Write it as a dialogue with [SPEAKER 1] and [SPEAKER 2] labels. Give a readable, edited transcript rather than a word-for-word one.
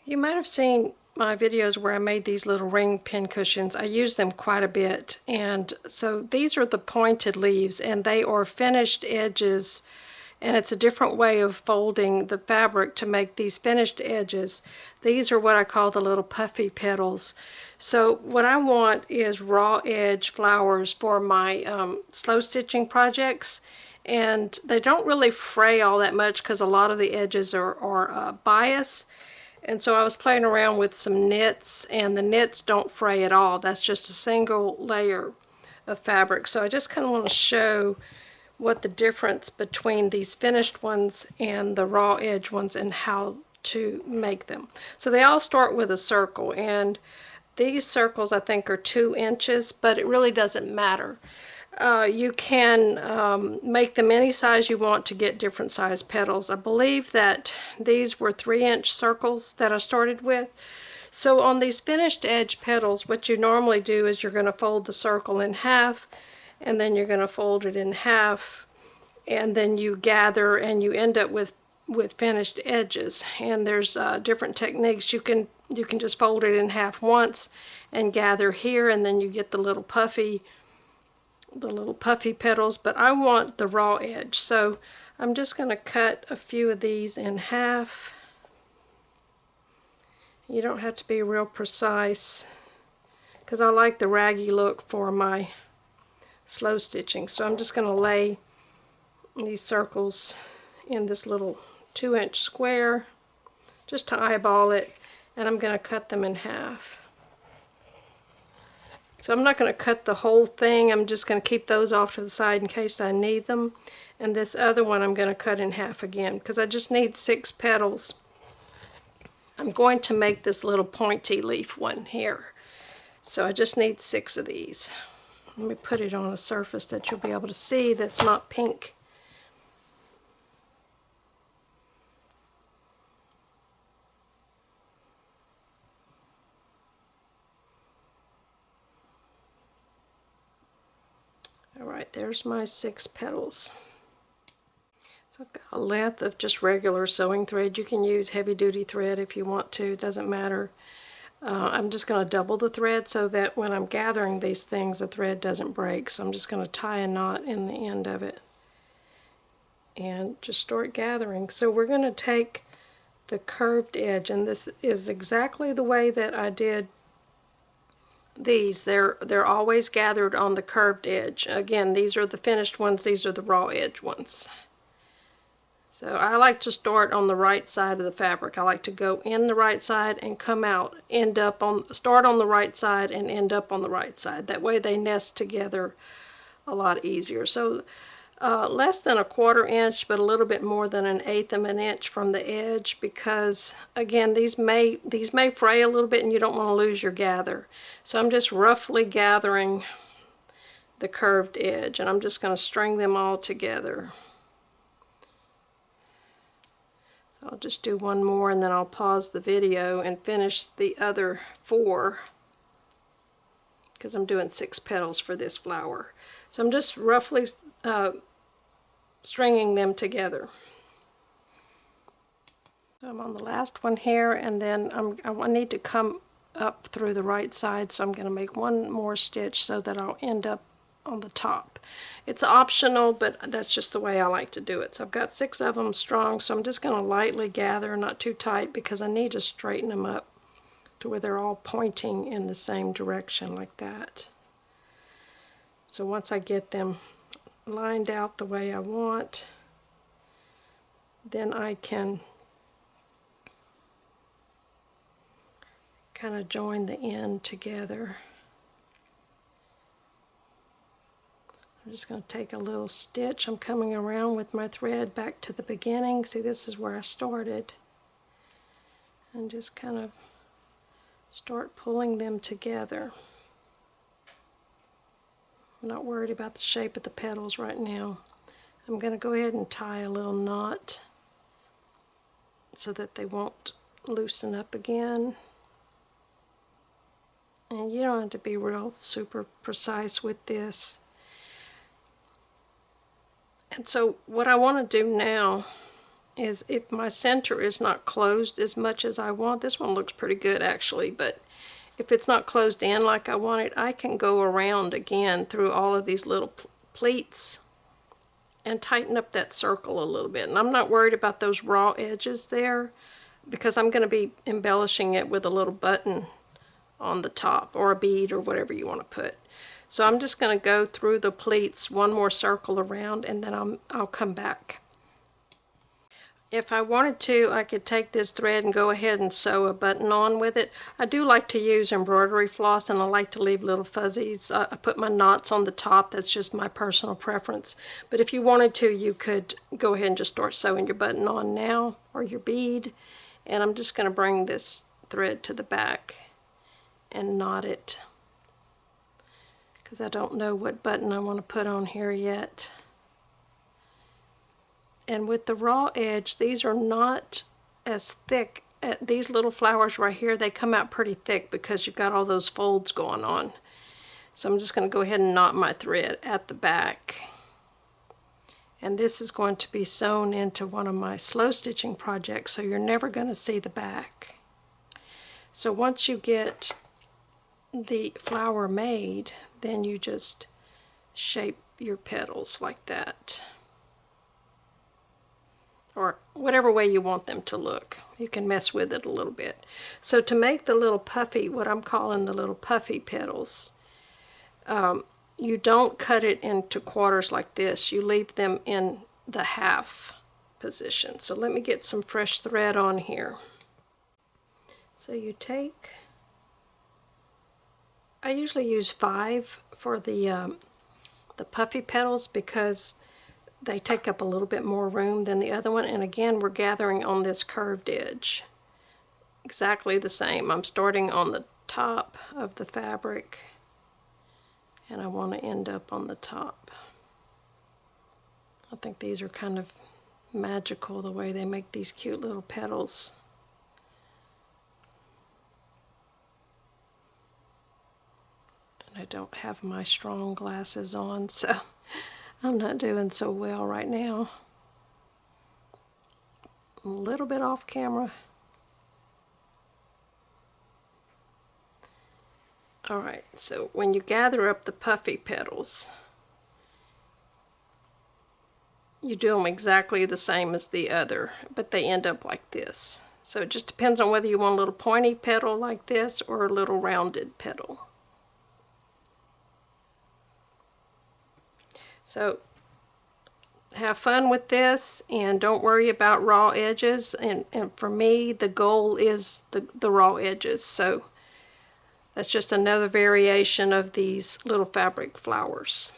[SPEAKER 1] You might have seen my videos where I made these little ring pin cushions. I use them quite a bit, and so these are the pointed leaves, and they are finished edges, and it's a different way of folding the fabric to make these finished edges. These are what I call the little puffy petals. So what I want is raw edge flowers for my slow stitching projects, and they don't really fray all that much because a lot of the edges are bias. And so I was playing around with some knits, and the knits don't fray at all. That's just a single layer of fabric. So I just kind of want to show what the difference between these finished ones and the raw edge ones and how to make them. So they all start with a circle, and these circles I think are 2 inches, but it really doesn't matter. You can make them any size you want to get different size petals. I believe that these were 3-inch circles that I started with. So on these finished edge petals, what you normally do is you're going to fold the circle in half, and then you're going to fold it in half, and then you gather and you end up with finished edges. And there's different techniques. You can just fold it in half once and gather here, and then you get the little puffy petals, but I want the raw edge. So I'm just going to cut a few of these in half. You don't have to be real precise because I like the raggy look for my slow stitching. So I'm just going to lay these circles in this little 2-inch square just to eyeball it, and I'm going to cut them in half. So I'm not going to cut the whole thing. I'm just going to keep those off to the side in case I need them. And this other one I'm going to cut in half again because I just need 6 petals. I'm going to make this little pointy leaf one here. So I just need 6 of these. Let me put it on a surface that you'll be able to see that's not pink. Alright, there's my 6 petals. So I've got a length of just regular sewing thread. You can use heavy duty thread if you want to, it doesn't matter. I'm just going to double the thread so that when I'm gathering these things the thread doesn't break. So I'm just going to tie a knot in the end of it and just start gathering. So we're going to take the curved edge, and this is exactly the way that I did these. They're always gathered on the curved edge. Again, these are the finished ones, these are the raw edge ones. So I like to start on the right side of the fabric. I like to go in the right side and come out, start on the right side and end up on the right side. That way they nest together a lot easier. So less than a 1/4 inch, but a little bit more than 1/8 of an inch from the edge, because again these may fray a little bit and you don't want to lose your gather. So I'm just roughly gathering the curved edge, and I'm just going to string them all together. So I'll just do one more and then I'll pause the video and finish the other 4 because I'm doing 6 petals for this flower. So I'm just roughly stringing them together. So I'm on the last one here, and then I need to come up through the right side, so I'm going to make one more stitch so that I'll end up on the top. It's optional, but that's just the way I like to do it. So I've got 6 of them strong, so I'm just going to lightly gather, not too tight, because I need to straighten them up to where they're all pointing in the same direction like that. So once I get them lined out the way I want, then I can kind of join the end together. I'm just going to take a little stitch. I'm coming around with my thread back to the beginning. See, this is where I started. And just kind of start pulling them together. I'm not worried about the shape of the petals right now. I'm going to go ahead and tie a little knot so that they won't loosen up again. And you don't have to be real super precise with this. And so what I want to do now is if my center is not closed as much as I want. This one looks pretty good actually, but if it's not closed in like I want it, I can go around again through all of these little pleats and tighten up that circle a little bit. And I'm not worried about those raw edges there because I'm going to be embellishing it with a little button on the top or a bead or whatever you want to put. So I'm just going to go through the pleats one more circle around, and then I'll come back. If I wanted to, I could take this thread and go ahead and sew a button on with it. I do like to use embroidery floss, and I like to leave little fuzzies. I put my knots on the top. That's just my personal preference. But if you wanted to, you could go ahead and just start sewing your button on now, or your bead. And I'm just going to bring this thread to the back and knot it, because I don't know what button I want to put on here yet. And with the raw edge, these are not as thick. These little flowers right here, they come out pretty thick because you've got all those folds going on. So I'm just going to go ahead and knot my thread at the back. And this is going to be sewn into one of my slow stitching projects, so you're never going to see the back. So once you get the flower made, then you just shape your petals like that, or whatever way you want them to look. You can mess with it a little bit. So to make the little puffy, what I'm calling the little puffy petals, you don't cut it into quarters like this. You leave them in the half position. So let me get some fresh thread on here. So you take, I usually use 5 for the puffy petals because they take up a little bit more room than the other one. And again, we're gathering on this curved edge. Exactly the same. I'm starting on the top of the fabric, and I want to end up on the top. I think these are kind of magical, the way they make these cute little petals. And I don't have my strong glasses on, so I'm not doing so well right now. A little bit off camera. Alright, so when you gather up the puffy petals, you do them exactly the same as the other, but they end up like this. So it just depends on whether you want a little pointy petal like this or a little rounded petal. So have fun with this, and don't worry about raw edges. And for me, the goal is the raw edges. So that's just another variation of these little fabric flowers.